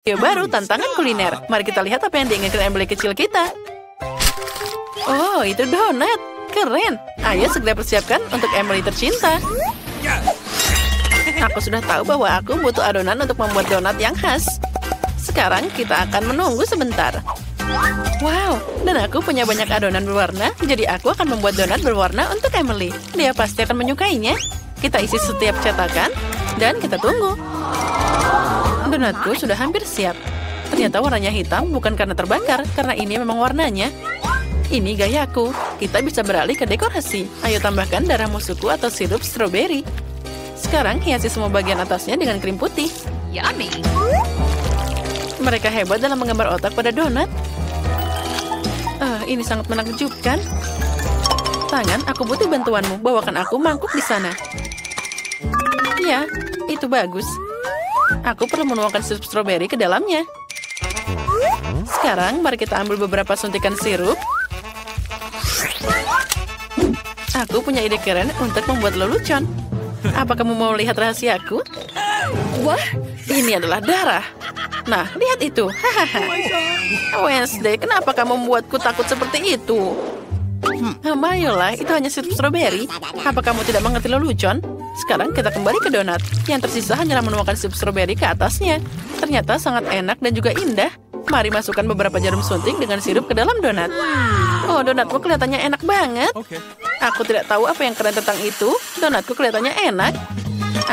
Video baru tantangan kuliner. Mari kita lihat apa yang diinginkan Emily kecil kita. Oh, itu donat. Keren. Ayo segera persiapkan untuk Emily tercinta. Aku sudah tahu bahwa aku butuh adonan untuk membuat donat yang khas. Sekarang kita akan menunggu sebentar. Wow, dan aku punya banyak adonan berwarna, jadi aku akan membuat donat berwarna untuk Emily. Dia pasti akan menyukainya. Kita isi setiap cetakan, dan kita tunggu. Donatku sudah hampir siap. Ternyata warnanya hitam bukan karena terbakar, karena ini memang warnanya. Ini gayaku. Kita bisa beralih ke dekorasi. Ayo tambahkan darah musuhku atau sirup stroberi. Sekarang hiasi semua bagian atasnya dengan krim putih. Yummy. Mereka hebat dalam menggambar otak pada donat. Ini sangat menakjubkan. Tangan, aku butuh bantuanmu. Bawakan aku mangkuk di sana. Ya, itu bagus. Aku perlu menuangkan sirup stroberi ke dalamnya. Sekarang, mari kita ambil beberapa suntikan sirup. Aku punya ide keren untuk membuat lelucon. Apa kamu mau lihat rahasiaku? Wah, ini adalah darah. Nah, lihat itu. Hahaha. Wednesday, kenapa kamu membuatku takut seperti itu? Ayolah, itu hanya sirup stroberi. Apa kamu tidak mengerti lelucon? Sekarang kita kembali ke donat. Yang tersisa hanyalah menuangkan sirup stroberi ke atasnya. Ternyata sangat enak dan juga indah. Mari masukkan beberapa jarum suntik dengan sirup ke dalam donat. Oh, donatku kelihatannya enak banget. Aku tidak tahu apa yang keren tentang itu. Donatku kelihatannya enak.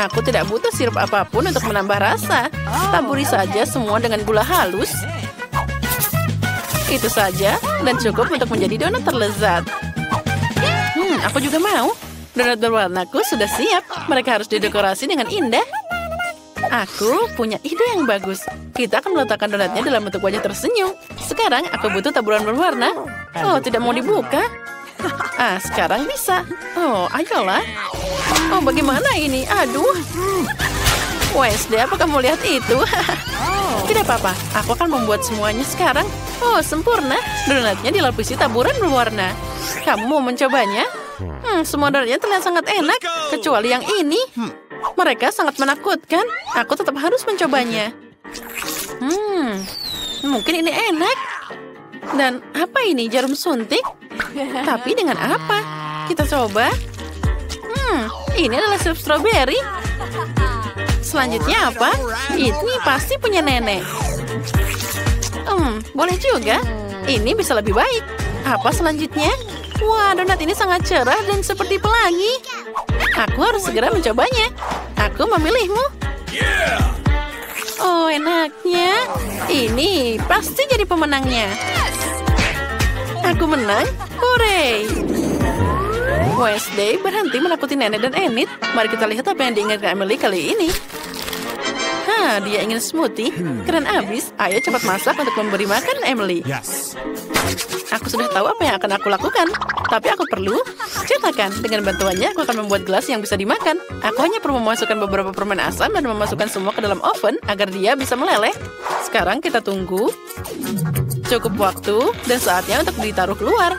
Aku tidak butuh sirup apapun untuk menambah rasa. Taburi saja semua dengan gula halus. Itu saja, dan cukup untuk menjadi donat terlezat. Aku juga mau. Donat berwarnaku sudah siap. Mereka harus didekorasi dengan indah. Aku punya ide yang bagus. Kita akan meletakkan donatnya dalam bentuk wajah tersenyum. Sekarang aku butuh taburan berwarna. Oh, tidak mau dibuka. Sekarang bisa. Oh, ayolah. Oh, bagaimana ini? Aduh. Wednesday, apa kamu lihat itu? Tidak apa-apa. Aku akan membuat semuanya sekarang. Oh, sempurna. Donatnya dilapisi taburan berwarna. Kamu mau mencobanya? Semua donatnya terlihat sangat enak. Kecuali yang ini. Mereka sangat menakutkan. Aku tetap harus mencobanya. Mungkin ini enak. Dan apa ini? Jarum suntik? Tapi dengan apa? Kita coba. Ini adalah sirup stroberi. Selanjutnya apa? Ini pasti punya nenek. Boleh juga. Ini bisa lebih baik. Apa selanjutnya? Wah, donat ini sangat cerah dan seperti pelangi. Aku harus segera mencobanya. Aku memilihmu. Oh, enaknya. Ini pasti jadi pemenangnya. Aku menang. Hooray! Wednesday berhenti menakuti nenek dan Enid. Mari kita lihat apa yang diinginkan Emily kali ini. Dia ingin smoothie. Keren abis. Ayo cepat masak untuk memberi makan Emily. Aku sudah tahu apa yang akan aku lakukan. Tapi aku perlu cetakan. Dengan bantuannya aku akan membuat gelas yang bisa dimakan. Aku hanya perlu memasukkan beberapa permen asam dan memasukkan semua ke dalam oven agar dia bisa meleleh. Sekarang kita tunggu. Cukup waktu dan saatnya untuk ditaruh keluar.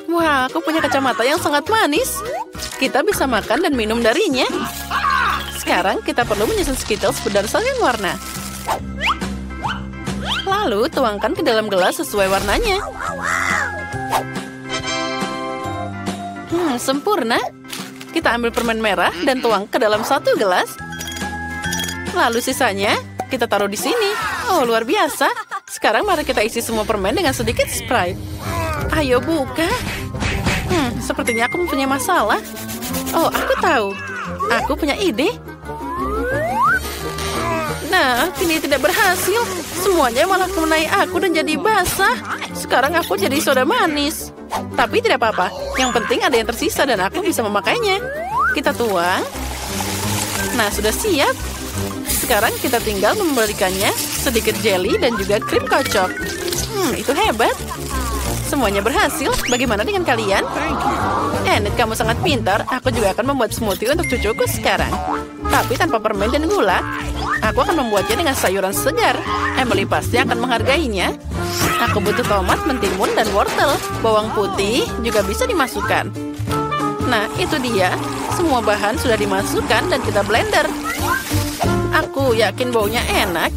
Wah, aku punya kacamata yang sangat manis. Kita bisa makan dan minum darinya. Sekarang kita perlu menyusun Skittles berdasarkan warna. Lalu tuangkan ke dalam gelas sesuai warnanya. Sempurna. Kita ambil permen merah dan tuang ke dalam satu gelas. Lalu sisanya kita taruh di sini. Oh, luar biasa. Sekarang mari kita isi semua permen dengan sedikit Sprite. Ayo buka. Sepertinya aku mempunyai masalah. Oh, aku tahu. Aku punya ide. Nah, ini tidak berhasil. Semuanya malah mengenai aku dan jadi basah. Sekarang aku jadi soda manis. Tapi tidak apa-apa. Yang penting ada yang tersisa dan aku bisa memakainya. Kita tuang. Nah, sudah siap. Sekarang kita tinggal memberikannya sedikit jelly dan juga krim kocok. Itu hebat. Semuanya berhasil. Bagaimana dengan kalian? Enid, kamu sangat pintar. Aku juga akan membuat smoothie untuk cucuku sekarang. Tapi tanpa permen dan gula. Aku akan membuatnya dengan sayuran segar. Emily pasti akan menghargainya. Aku butuh tomat, mentimun, dan wortel. Bawang putih juga bisa dimasukkan. Nah, itu dia. Semua bahan sudah dimasukkan dan kita blender. Aku yakin baunya enak.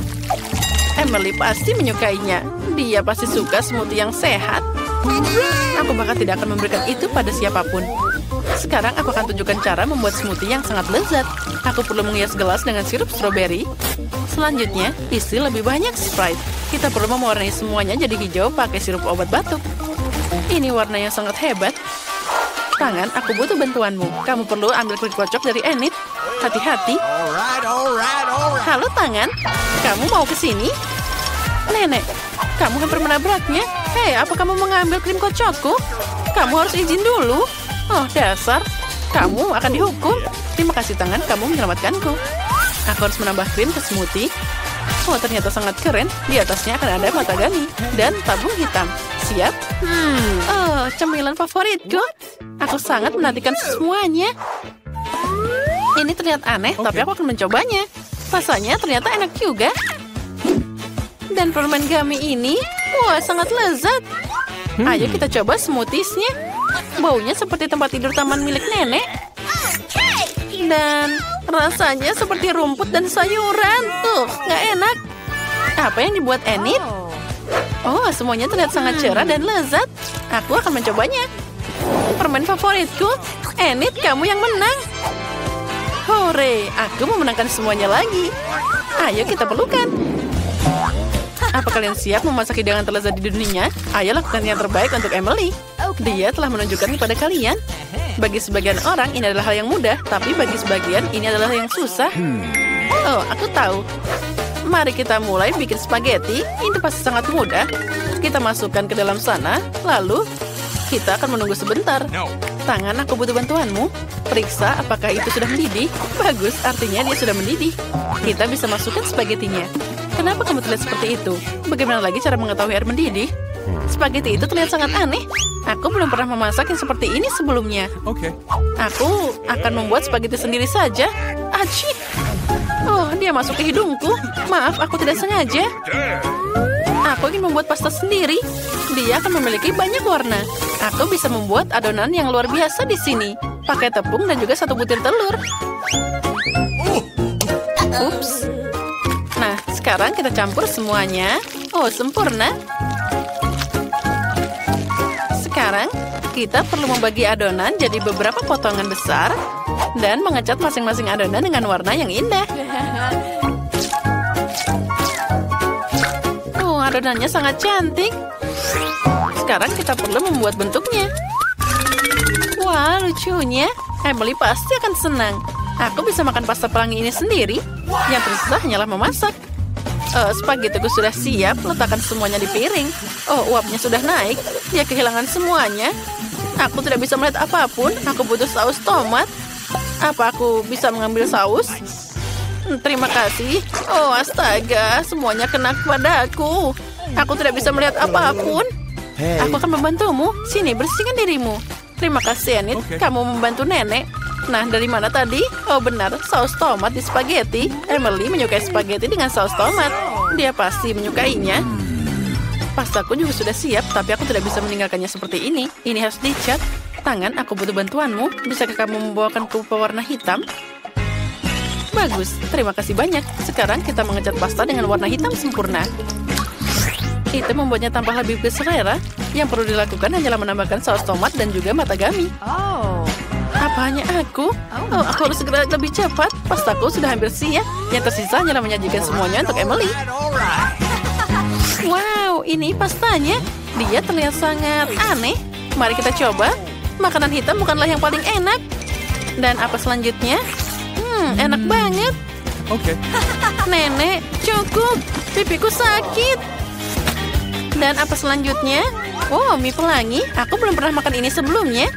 Emily pasti menyukainya. Dia pasti suka smoothie yang sehat. Aku bahkan tidak akan memberikan itu pada siapapun. Sekarang aku akan tunjukkan cara membuat smoothie yang sangat lezat. Aku perlu menghias gelas dengan sirup stroberi. Selanjutnya, isi lebih banyak Sprite. Kita perlu mewarnai semuanya jadi hijau pakai sirup obat batuk. Ini warna yang sangat hebat. Tangan, aku butuh bantuanmu. Kamu perlu ambil kulit kocok dari Enid. Hati-hati. Halo Tangan, kamu mau ke sini? Nenek, kamu hampir menabraknya. Hei, apa kamu mengambil krim kocokku? Kamu harus izin dulu. Oh, dasar. Kamu akan dihukum. Terima kasih Tangan, kamu menyelamatkanku. Aku harus menambah krim ke smoothie. Oh, ternyata sangat keren. Di atasnya akan ada matagami dan tabung hitam. Siap? Oh, cemilan favoritku. Aku sangat menantikan semuanya. Ini terlihat aneh, tapi aku akan mencobanya. Rasanya ternyata enak juga. Dan permen gummy ini, wah, sangat lezat. Ayo kita coba smoothiesnya. Baunya seperti tempat tidur taman milik nenek. Dan rasanya seperti rumput dan sayuran. Nggak enak. Apa yang dibuat Enid? Oh, semuanya terlihat sangat cerah dan lezat. Aku akan mencobanya. Permen favoritku. Enid, kamu yang menang. Hore, aku memenangkan semuanya lagi. Ayo kita pelukan. Apa kalian siap memasak hidangan terlezat di dunia? Ayo lakukan yang terbaik untuk Emily. Dia telah menunjukkan kepada kalian. Bagi sebagian orang ini adalah hal yang mudah, tapi bagi sebagian ini adalah yang susah. Oh, aku tahu. Mari kita mulai bikin spaghetti. Ini pasti sangat mudah. Kita masukkan ke dalam sana, lalu kita akan menunggu sebentar. Tangan, aku butuh bantuanmu. Periksa apakah itu sudah mendidih. Bagus, artinya dia sudah mendidih. Kita bisa masukkan spagettinya. Kenapa kamu terlihat seperti itu? Bagaimana lagi cara mengetahui air mendidih? Spaghetti itu terlihat sangat aneh. Aku belum pernah memasak yang seperti ini sebelumnya. Aku akan membuat spaghetti sendiri saja. Aci! Oh, dia masuk ke hidungku. Maaf, aku tidak sengaja. Aku ingin membuat pasta sendiri. Dia akan memiliki banyak warna. Aku bisa membuat adonan yang luar biasa di sini. Pakai tepung dan juga 1 butir telur. Ups. Nah, sekarang kita campur semuanya. Oh, sempurna. Sekarang, kita perlu membagi adonan jadi beberapa potongan besar dan mengecat masing-masing adonan dengan warna yang indah. Oh, adonannya sangat cantik. Sekarang kita perlu membuat bentuknya. Wah, lucunya. Emily pasti akan senang. Aku bisa makan pasta pelangi ini sendiri. Yang tersisa hanyalah memasak. Spagettiku sudah siap. Letakkan semuanya di piring. Oh, uapnya sudah naik. Dia kehilangan semuanya. Aku tidak bisa melihat apapun. Aku butuh saus tomat. Apa aku bisa mengambil saus? Terima kasih. Oh, astaga. Semuanya kena padaku. Aku tidak bisa melihat apapun. Aku akan membantumu. Sini, bersihkan dirimu. Terima kasih, Enid. Kamu membantu nenek. Nah, dari mana tadi? Oh, benar. Saus tomat di spaghetti. Emily menyukai spaghetti dengan saus tomat. Dia pasti menyukainya. Pastaku juga sudah siap, tapi aku tidak bisa meninggalkannya seperti ini. Ini harus dicat. Tangan, aku butuh bantuanmu. Bisakah kamu membawakanku pewarna hitam? Bagus. Terima kasih banyak. Sekarang kita mengecat pasta dengan warna hitam sempurna. Itu membuatnya tampak lebih selera. Yang perlu dilakukan hanyalah menambahkan saus tomat dan juga matagami. Apa hanya aku? Oh, aku harus segera lebih cepat. Pastaku sudah hampir siap. Yang tersisa hanyalah menyajikan semuanya untuk Emily. Wow, ini pastanya. Dia terlihat sangat aneh. Mari kita coba. Makanan hitam bukanlah yang paling enak. Dan apa selanjutnya? Enak banget. Nenek, cukup. Pipiku sakit. Dan apa selanjutnya? Oh, mie pelangi. Aku belum pernah makan ini sebelumnya.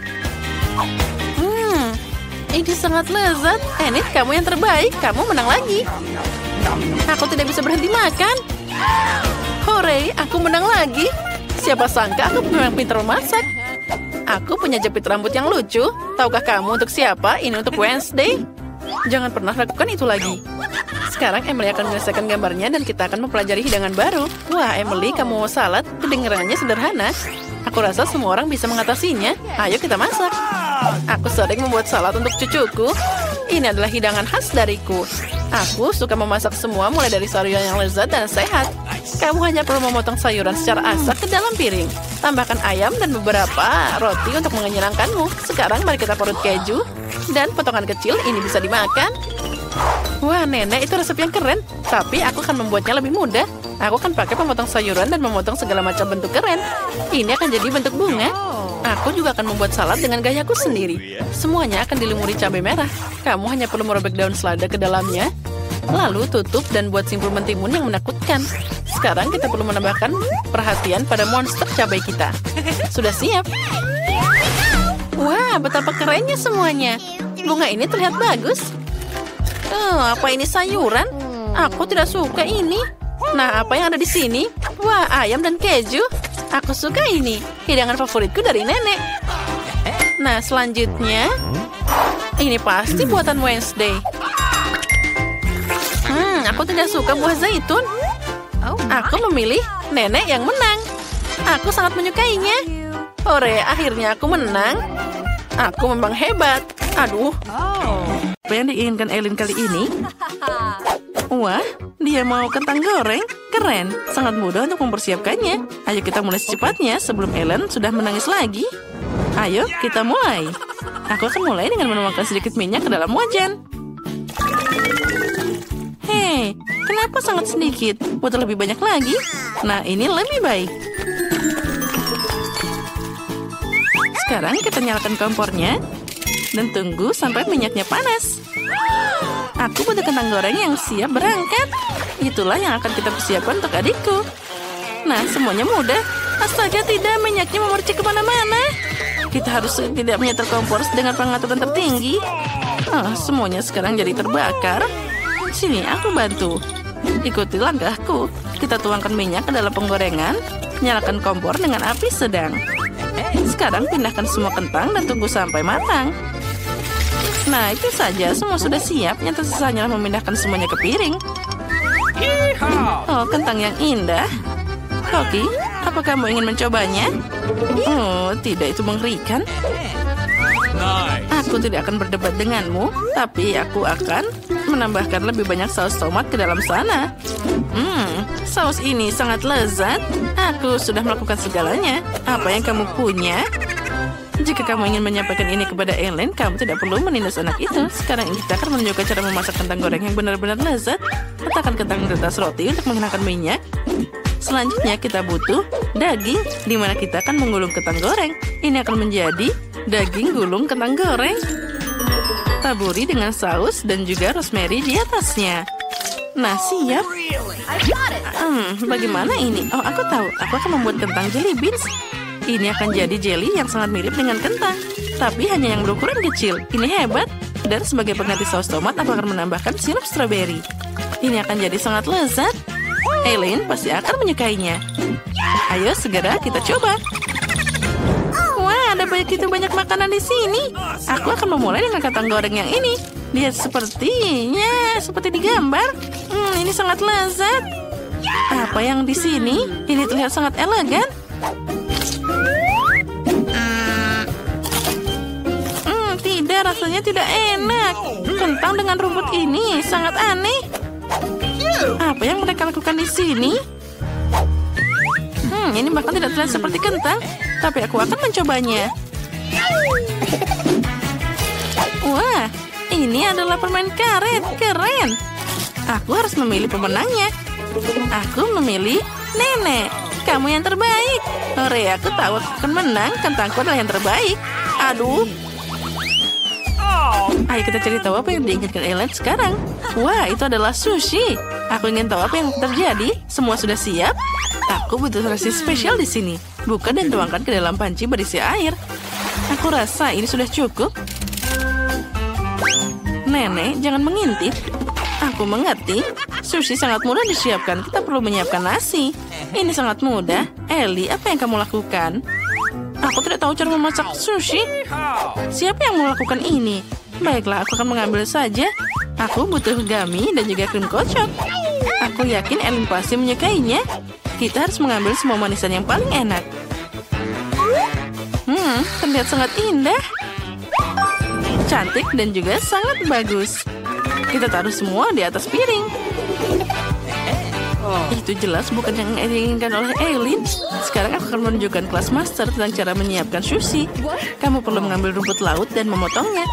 Ini sangat lezat. Enid, kamu yang terbaik. Kamu menang lagi. Aku tidak bisa berhenti makan. Hore, aku menang lagi. Siapa sangka aku memang pintar memasak. Aku punya jepit rambut yang lucu. Tahukah kamu untuk siapa? Ini untuk Wednesday. Jangan pernah lakukan itu lagi. Sekarang Emily akan menyelesaikan gambarnya dan kita akan mempelajari hidangan baru. Wah, Emily, kamu mau salad? Kedengarannya sederhana. Aku rasa semua orang bisa mengatasinya. Ayo kita masak. Aku sering membuat salad untuk cucuku. Ini adalah hidangan khas dariku. Aku suka memasak semua mulai dari sayuran yang lezat dan sehat. Kamu hanya perlu memotong sayuran secara asap ke dalam piring. Tambahkan ayam dan beberapa roti untuk mengenyangkanmu. Sekarang mari kita parut keju. Dan potongan kecil ini bisa dimakan. Wah, nenek, itu resep yang keren. Tapi aku akan membuatnya lebih mudah. Aku akan pakai pemotong sayuran dan memotong segala macam bentuk keren. Ini akan jadi bentuk bunga. Aku juga akan membuat salad dengan gayaku sendiri. Semuanya akan dilumuri cabai merah. Kamu hanya perlu merobek daun selada ke dalamnya. Lalu tutup dan buat simpul mentimun yang menakutkan. Sekarang kita perlu menambahkan perhatian pada monster cabai kita. Sudah siap? Wah, betapa kerennya semuanya. Bunga ini terlihat bagus. Apa ini sayuran? Aku tidak suka ini. Nah, apa yang ada di sini? Wah, ayam dan keju. Aku suka ini. Hidangan favoritku dari nenek. Nah, selanjutnya. Ini pasti buatan Wednesday. Aku tidak suka buah zaitun. Aku memilih nenek yang menang. Aku sangat menyukainya. Hore, akhirnya aku menang. Aku memang hebat. Aduh. Apa yang diinginkan Ellen kali ini? Wah, dia mau kentang goreng. Keren, sangat mudah untuk mempersiapkannya. Ayo kita mulai secepatnya sebelum Ellen sudah menangis lagi. Ayo, kita mulai. Aku akan mulai dengan menuangkan sedikit minyak ke dalam wajan. Hei, kenapa sangat sedikit? Butuh lebih banyak lagi. Nah, ini lebih baik. Sekarang kita nyalakan kompornya. Dan tunggu sampai minyaknya panas. Aku butuh kentang goreng yang siap berangkat. Itulah yang akan kita persiapkan untuk adikku. Nah, semuanya mudah. Astaga, tidak, minyaknya memercik kemana-mana. Kita harus tidak menyetel kompor dengan pengaturan tertinggi. Semuanya sekarang jadi terbakar. Sini, aku bantu. Ikuti langkahku. Kita tuangkan minyak ke dalam penggorengan. Nyalakan kompor dengan api sedang. Sekarang pindahkan semua kentang dan tunggu sampai matang. Nah, itu saja. Semua sudah siap. Yang tersisa hanyalah memindahkan semuanya ke piring. Oh, kentang yang indah. Hoki, apa kamu ingin mencobanya? Oh, tidak, itu mengerikan. Aku tidak akan berdebat denganmu, tapi aku akan menambahkan lebih banyak saus tomat ke dalam sana. Saus ini sangat lezat. Aku sudah melakukan segalanya. Apa yang kamu punya? Jika kamu ingin menyampaikan ini kepada Ellen, kamu tidak perlu menindas anak itu. Sekarang kita akan menunjukkan cara memasak kentang goreng yang benar-benar lezat. Letakkan kentang di atas roti untuk mengenakan minyak. Selanjutnya kita butuh daging, di mana kita akan menggulung kentang goreng. Ini akan menjadi daging gulung kentang goreng. Taburi dengan saus dan juga rosemary di atasnya. Nah, siap. Bagaimana ini? Oh, aku tahu. Aku akan membuat kentang jelly beans. Ini akan jadi jelly yang sangat mirip dengan kentang, tapi hanya yang berukuran kecil. Ini hebat. Dan sebagai pengganti saus tomat, aku akan menambahkan sirup stroberi. Ini akan jadi sangat lezat. Ellen pasti akan menyukainya. Ayo segera kita coba. Wah, ada begitu banyak makanan di sini. Aku akan memulai dengan kentang goreng yang ini. Lihat sepertinya seperti di gambar. Ini sangat lezat. Apa yang di sini? Ini terlihat sangat elegan. Tidak, rasanya tidak enak. Kentang dengan rumput ini sangat aneh. Apa yang mereka lakukan di sini? Ini bahkan tidak terlihat seperti kentang. Tapi aku akan mencobanya. Wah, ini adalah permen karet. Keren. Aku harus memilih pemenangnya. Aku memilih nenek. Kamu yang terbaik. Hore, aku tahu aku akan menang. Kentangku adalah yang terbaik. Aduh. Ayo kita cari tahu apa yang diinginkan Ellen sekarang. Wah, itu adalah sushi. Aku ingin tahu apa yang terjadi. Semua sudah siap? Aku butuh rasa spesial di sini. Buka dan tuangkan ke dalam panci berisi air. Aku rasa ini sudah cukup. Nenek, jangan mengintip. Aku mengerti. Sushi sangat mudah disiapkan. Kita perlu menyiapkan nasi. Ini sangat mudah. Ellie, apa yang kamu lakukan? Aku tidak tahu cara memasak sushi. Siapa yang melakukan ini? Baiklah, aku akan mengambil saja. Aku butuh gami dan juga krim kocok. Aku yakin Ellen pasti menyukainya. Kita harus mengambil semua manisan yang paling enak. Terlihat sangat indah. cantik dan juga sangat bagus. Kita taruh semua di atas piring. Itu jelas bukan yang diinginkan oleh Eileen. Sekarang aku akan menunjukkan kelas master tentang cara menyiapkan sushi. Kamu perlu mengambil rumput laut dan memotongnya.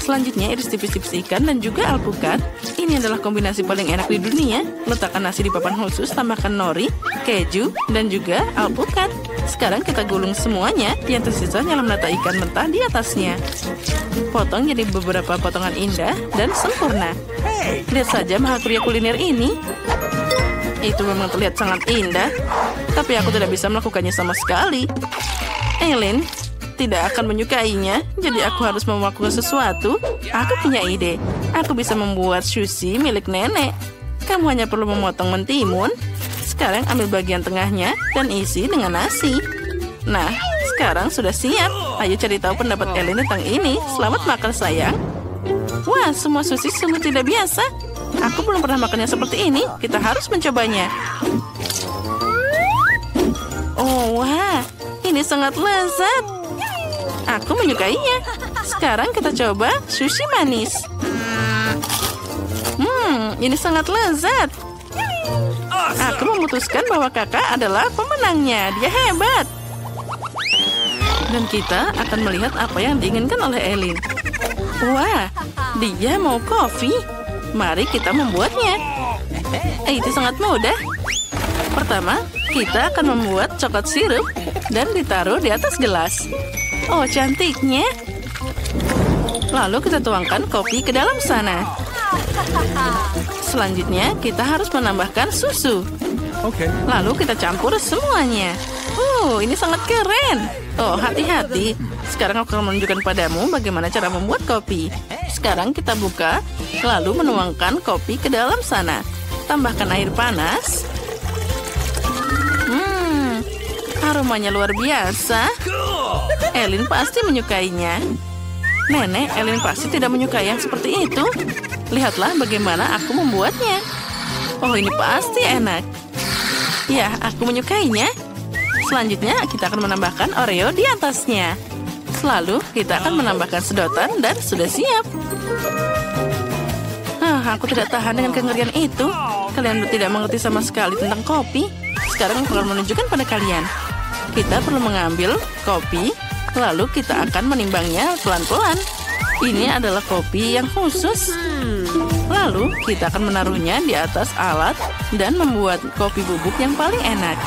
Selanjutnya iris tipis-tipis ikan dan juga alpukat. Ini adalah kombinasi paling enak di dunia. Letakkan nasi di papan khusus, tambahkan nori, keju, dan juga alpukat. Sekarang kita gulung semuanya. Yang tersisa nyala menata ikan mentah di atasnya. Potong jadi beberapa potongan indah dan sempurna. Lihat saja mahakarya kuliner ini. Itu memang terlihat sangat indah, tapi aku tidak bisa melakukannya sama sekali. Eileen tidak akan menyukainya, jadi aku harus melakukan sesuatu. Aku punya ide. Aku bisa membuat sushi milik nenek. Kamu hanya perlu memotong mentimun. Sekarang ambil bagian tengahnya dan isi dengan nasi. Nah, sekarang sudah siap. Ayo cari tahu pendapat Eileen tentang ini. Selamat makan, sayang. Wah, semua sushi sungguh tidak biasa. Aku belum pernah makannya seperti ini. Kita harus mencobanya. Oh, wah. Ini sangat lezat. Aku menyukainya. Sekarang kita coba sushi manis. Ini sangat lezat. Aku memutuskan bahwa kakak adalah pemenangnya. Dia hebat. Dan kita akan melihat apa yang diinginkan oleh Eileen. Wah, dia mau kopi. Mari kita membuatnya. Itu sangat mudah. Pertama, kita akan membuat coklat sirup dan ditaruh di atas gelas. Oh, cantiknya. Lalu kita tuangkan kopi ke dalam sana. Selanjutnya, kita harus menambahkan susu. Lalu kita campur semuanya. Ini sangat keren. Oh, hati-hati. Sekarang aku akan menunjukkan padamu bagaimana cara membuat kopi. Sekarang kita buka, lalu menuangkan kopi ke dalam sana. Tambahkan air panas. Aromanya luar biasa. Eileen pasti menyukainya. Nenek, Eileen pasti tidak menyukai yang seperti itu. Lihatlah bagaimana aku membuatnya. Oh, ini pasti enak. Ya, aku menyukainya. Selanjutnya, kita akan menambahkan Oreo di atasnya. Lalu, kita akan menambahkan sedotan dan sudah siap. Aku tidak tahan dengan kengerian itu. Kalian tidak mengerti sama sekali tentang kopi. Sekarang aku akan menunjukkan pada kalian. Kita perlu mengambil kopi, lalu kita akan menimbangnya pelan-pelan. Ini adalah kopi yang khusus. Lalu, kita akan menaruhnya di atas alat dan membuat kopi bubuk yang paling enak.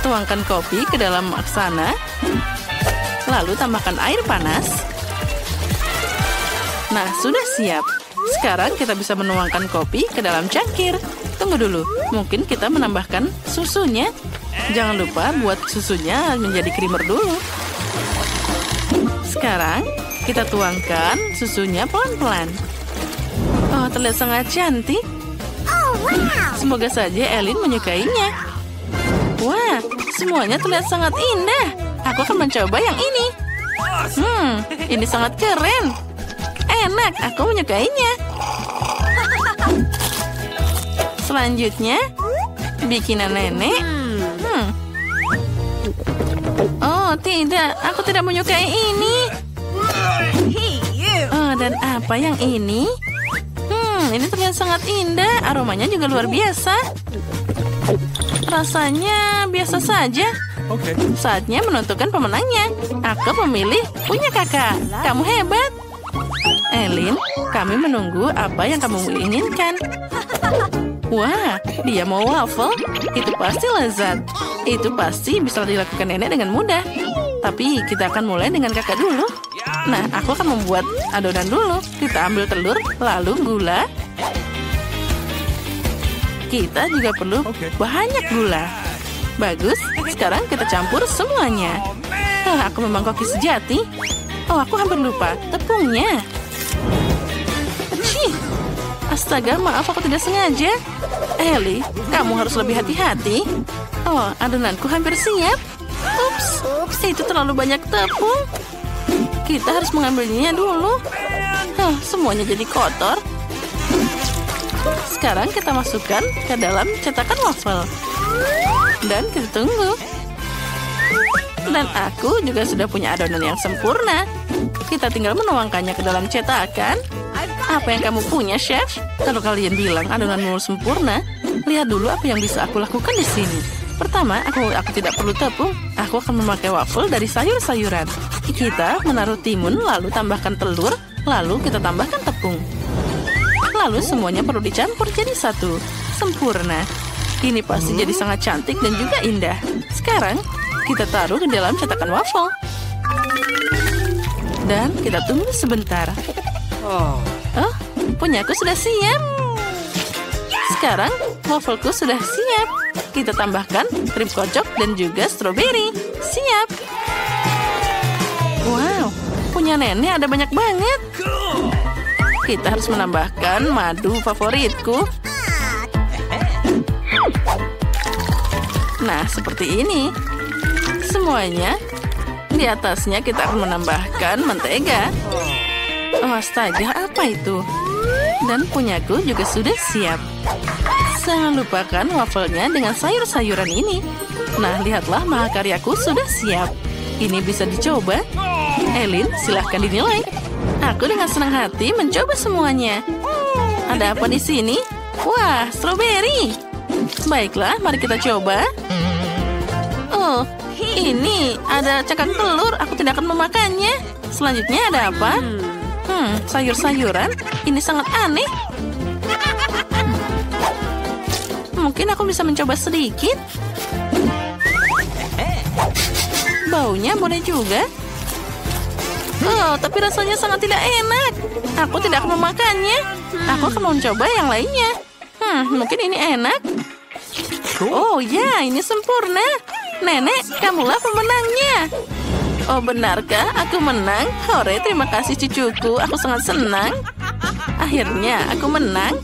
Tuangkan kopi ke dalam sana. Lalu tambahkan air panas. Nah, sudah siap. Sekarang kita bisa menuangkan kopi ke dalam cangkir. Tunggu dulu, mungkin kita menambahkan susunya. Jangan lupa buat susunya menjadi creamer dulu. Sekarang kita tuangkan susunya pelan-pelan. Oh, terlihat sangat cantik. Semoga saja Eileen menyukainya. Wah, semuanya terlihat sangat indah. Aku akan mencoba yang ini. Ini sangat keren. Enak, aku menyukainya. Selanjutnya, bikinan nenek. Oh, tidak. Aku tidak menyukai ini. Oh, dan apa yang ini? Ini terlihat sangat indah. Aromanya juga luar biasa. Rasanya biasa saja. Saatnya menentukan pemenangnya. Aku memilih punya kakak. Kamu hebat. Eileen, kami menunggu apa yang kamu inginkan. Wah, dia mau waffle. Itu pasti lezat. Itu pasti bisa dilakukan nenek dengan mudah. Tapi kita akan mulai dengan kakak dulu. Nah, aku akan membuat adonan dulu. Kita ambil telur, lalu gula. Kita juga perlu banyak gula. Bagus, sekarang kita campur semuanya. Aku memang koki sejati. Oh, aku hampir lupa. Tepungnya. Astaga, maaf aku tidak sengaja. Ellie, kamu harus lebih hati-hati. Oh, adonanku hampir siap. Ups, itu terlalu banyak tepung. Kita harus mengambilnya dulu. Semuanya jadi kotor. Sekarang kita masukkan ke dalam cetakan waffle. Dan kita tunggu. Dan aku juga sudah punya adonan yang sempurna. Kita tinggal menuangkannya ke dalam cetakan. Apa yang kamu punya, Chef? Kalau kalian bilang adonanmu sempurna, lihat dulu apa yang bisa aku lakukan di sini. Pertama, aku tidak perlu tepung. Aku akan memakai waffle dari sayur-sayuran. Kita menaruh timun, lalu tambahkan telur, lalu kita tambahkan tepung. Lalu semuanya perlu dicampur jadi satu. Sempurna. Ini pasti jadi sangat cantik dan juga indah. Sekarang, kita taruh ke dalam cetakan waffle. Dan kita tunggu sebentar. Oh, punyaku sudah siap. Sekarang, waffleku sudah siap. Kita tambahkan krim kocok dan juga stroberi. Siap. Wow, punya nenek ada banyak banget. Kita harus menambahkan madu favoritku. Nah, seperti ini. Semuanya. Di atasnya kita akan menambahkan mentega. Oh, astaga, apa itu? Dan punyaku juga sudah siap. Jangan lupakan wafelnya dengan sayur-sayuran ini. Nah, lihatlah mahakaryaku sudah siap. Ini bisa dicoba. Elin, silahkan dinilai. Aku dengan senang hati mencoba semuanya. Ada apa di sini? Wah, stroberi. Baiklah, mari kita coba. Oh, ini ada cakang telur. Aku tidak akan memakannya. Selanjutnya ada apa? Sayur-sayuran. Ini sangat aneh. Mungkin aku bisa mencoba sedikit. Baunya boleh juga. Oh, tapi rasanya sangat tidak enak. Aku tidak akan memakannya. Aku akan mencoba yang lainnya. Mungkin ini enak. Oh ya, ini sempurna. Nenek, kamulah pemenangnya. Oh, benarkah aku menang? Hore, terima kasih cucuku. Aku sangat senang. Akhirnya, aku menang.